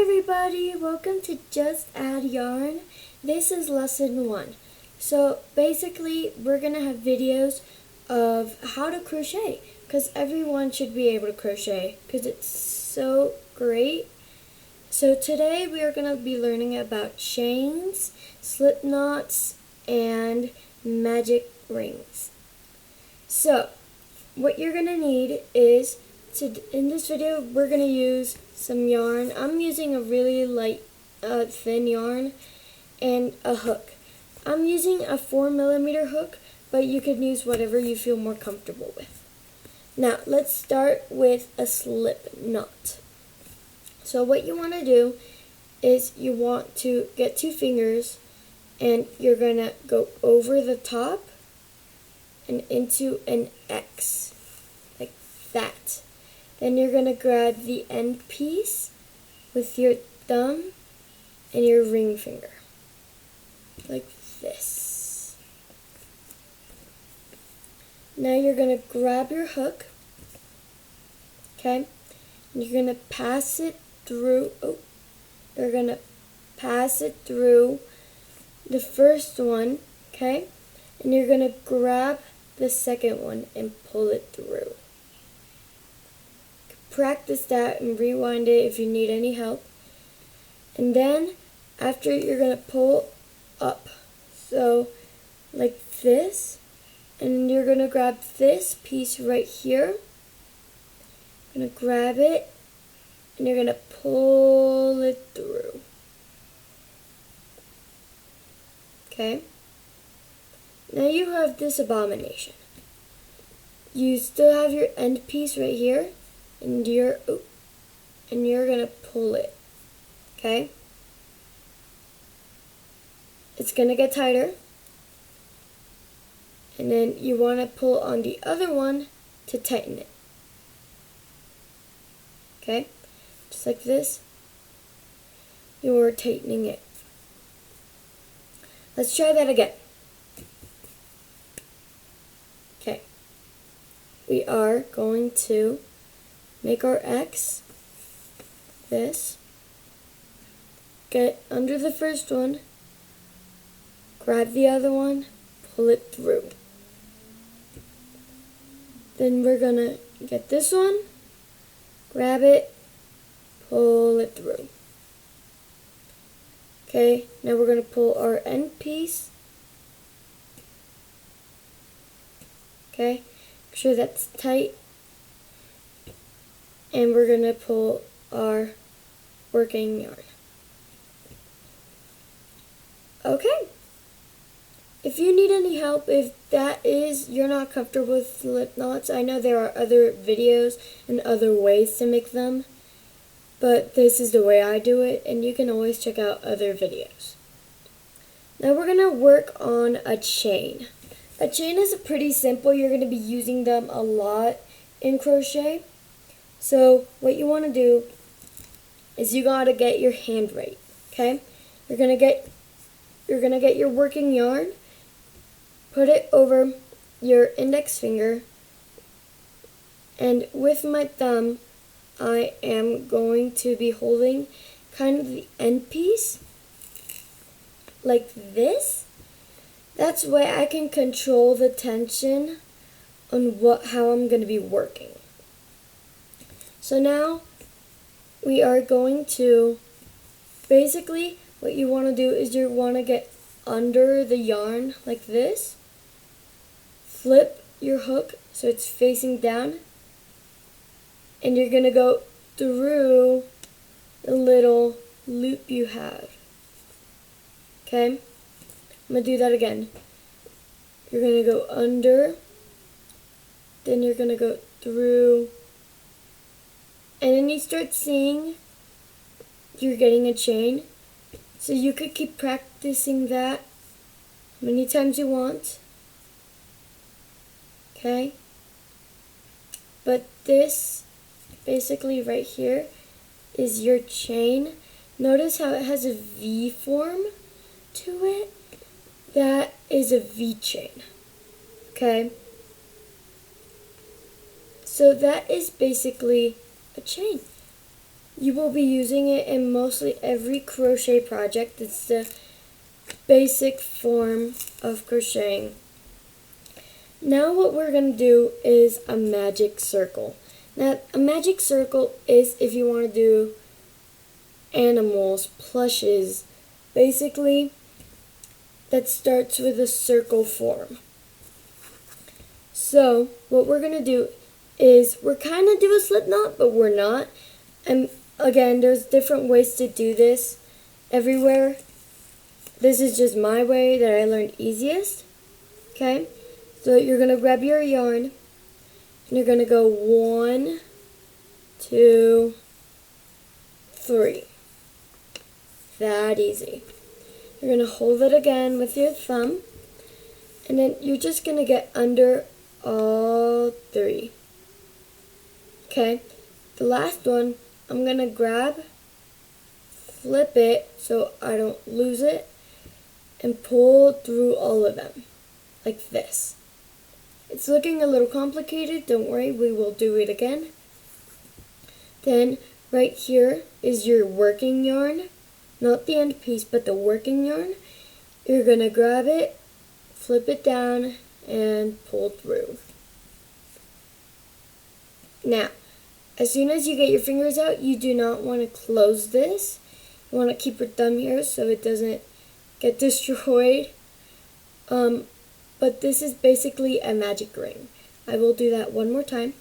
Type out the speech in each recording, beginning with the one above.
everybody, welcome to Just Add Yarn. This is lesson 1. So basically we're going to have videos of how to crochet because everyone should be able to crochet because it's so great. So today we are going to be learning about chains, slip knots, and magic rings. So what you're going to need is, in this video we're going to use some yarn. I'm using a really light thin yarn and a hook. I'm using a 4mm hook, but you can use whatever you feel more comfortable with. Now let's start with a slip knot. So what you want to do is you want to get 2 fingers and you're going to go over the top and into an X like that. Then you're going to grab the end piece with your thumb and your ring finger, like this. Now you're going to grab your hook, okay, and you're going to pass it through, you're going to pass it through the first one, okay, and you're going to grab the second one and pull it through. Practice that and rewind it if you need any help. And then after, you're going to pull up, so like this, and you're going to grab this piece right here. You're going to grab it and you're going to pull it through. Okay? Now you have this abomination. You still have your end piece right here, and you're gonna pull it, okay? It's gonna get tighter, and then you want to pull on the other one to tighten it, okay? Just like this, you're tightening it. Let's try that again. Okay, we are going to make our X, this, get under the first one, grab the other one, pull it through. Then we're going to get this one, grab it, pull it through. Okay, now we're going to pull our end piece. Okay, make sure that's tight. And we're going to pull our working yarn. Okay. If you need any help, if you're not comfortable with slip knots, I know there are other videos and other ways to make them, but this is the way I do it, and you can always check out other videos. Now we're going to work on a chain. A chain is pretty simple. You're going to be using them a lot in crochet. So what you want to do is you got to get your hand right, okay? You're going to get your working yarn, put it over your index finger, and with my thumb I am going to be holding kind of the end piece like this. That's why I can control the tension on how I'm going to be working. So now we are going to, basically what you want to do is you want to get under the yarn like this, flip your hook so it's facing down, and you're going to go through the little loop you have. Okay? I'm going to do that again. You're going to go under, then you're going to go through, and then you start seeing you're getting a chain. So you could keep practicing that many times you want. Okay? But this, basically right here, is your chain. Notice how it has a V form to it? That is a V chain. Okay? So that is basically a chain. You will be using it in mostly every crochet project. It's the basic form of crocheting. Now what we're going to do is a magic circle. Now a magic circle is if you want to do animals, plushes, basically that starts with a circle form. So what we're going to do is we're kind of do a slip knot, but we're not. And again, there's different ways to do this everywhere. This is just my way that I learned easiest. Okay, so you're going to grab your yarn and you're going to go 1, 2, 3. That easy. You're going to hold it again with your thumb, and then you're just going to get under all 3. Okay, the last one, I'm going to grab, flip it so I don't lose it, and pull through all of them, like this. It's looking a little complicated, don't worry, we will do it again. Then, right here is your working yarn. Not the end piece, but the working yarn. You're going to grab it, flip it down, and pull through. Now, as soon as you get your fingers out, you do not want to close this. You want to keep your thumb here so it doesn't get destroyed. But this is basically a magic ring. I will do that one more time.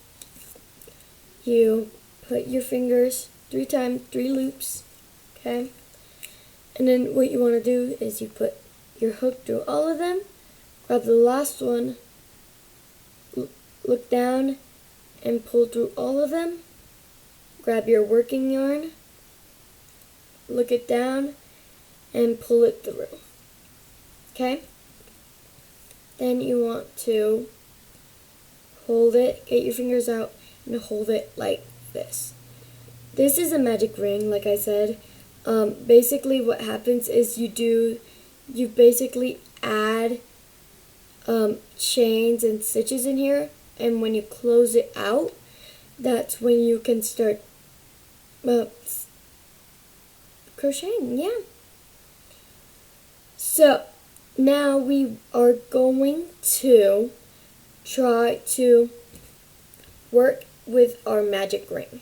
You put your fingers 3 times, 3 loops, okay? And then what you want to do is you put your hook through all of them, grab the last one, look down, and pull through all of them. Grab your working yarn, look it down, and pull it through. Okay? Then you want to hold it, get your fingers out, and hold it like this. This is a magic ring, like I said. Basically what happens is you basically add chains and stitches in here, and when you close it out, that's when you can start crocheting, yeah. So now we are going to try to work with our magic ring,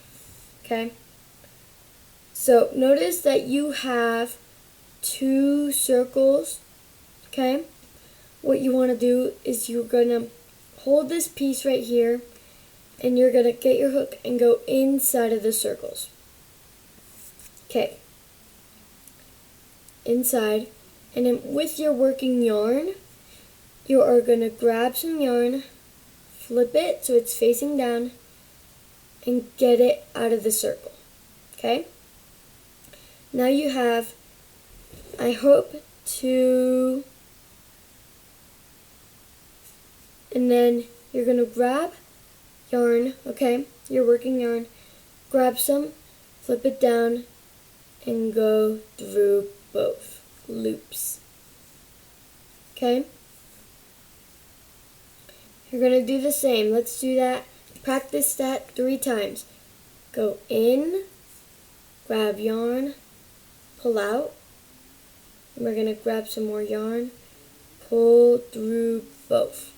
okay? So notice that you have 2 circles, okay? What you want to do is you're going to hold this piece right here, and you're going to get your hook and go inside of the circles. Okay. Inside. And then with your working yarn, you are going to grab some yarn, flip it so it's facing down, and get it out of the circle. Okay? Now you have, I hope, 2, and then you're going to grab yarn, okay, your working yarn, grab some, flip it down, and go through both loops. Okay? You're going to do the same. Let's do that. Practice that 3 times. Go in, grab yarn, pull out, and we're going to grab some more yarn, pull through both.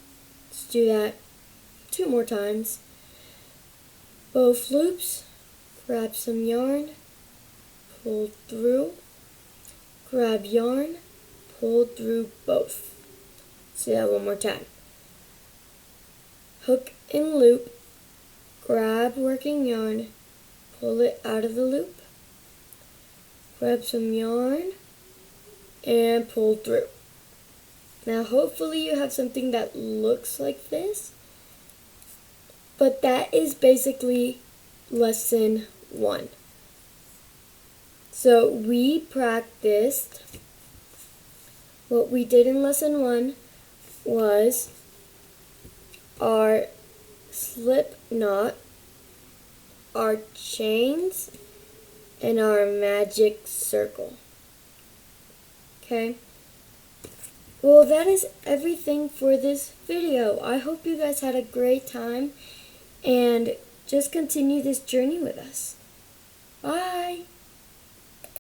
Let's do that 2 more times. Both loops, grab some yarn, pull through, grab yarn, pull through both. Let's do that one more time. Hook and loop, grab working yarn, pull it out of the loop, grab some yarn, and pull through. Now hopefully you have something that looks like this, but that is basically lesson 1. So we practiced, what we did in lesson 1 was our slip knot, our chains, and our magic circle. Okay? Well, that is everything for this video. I hope you guys had a great time and just continue this journey with us. Bye!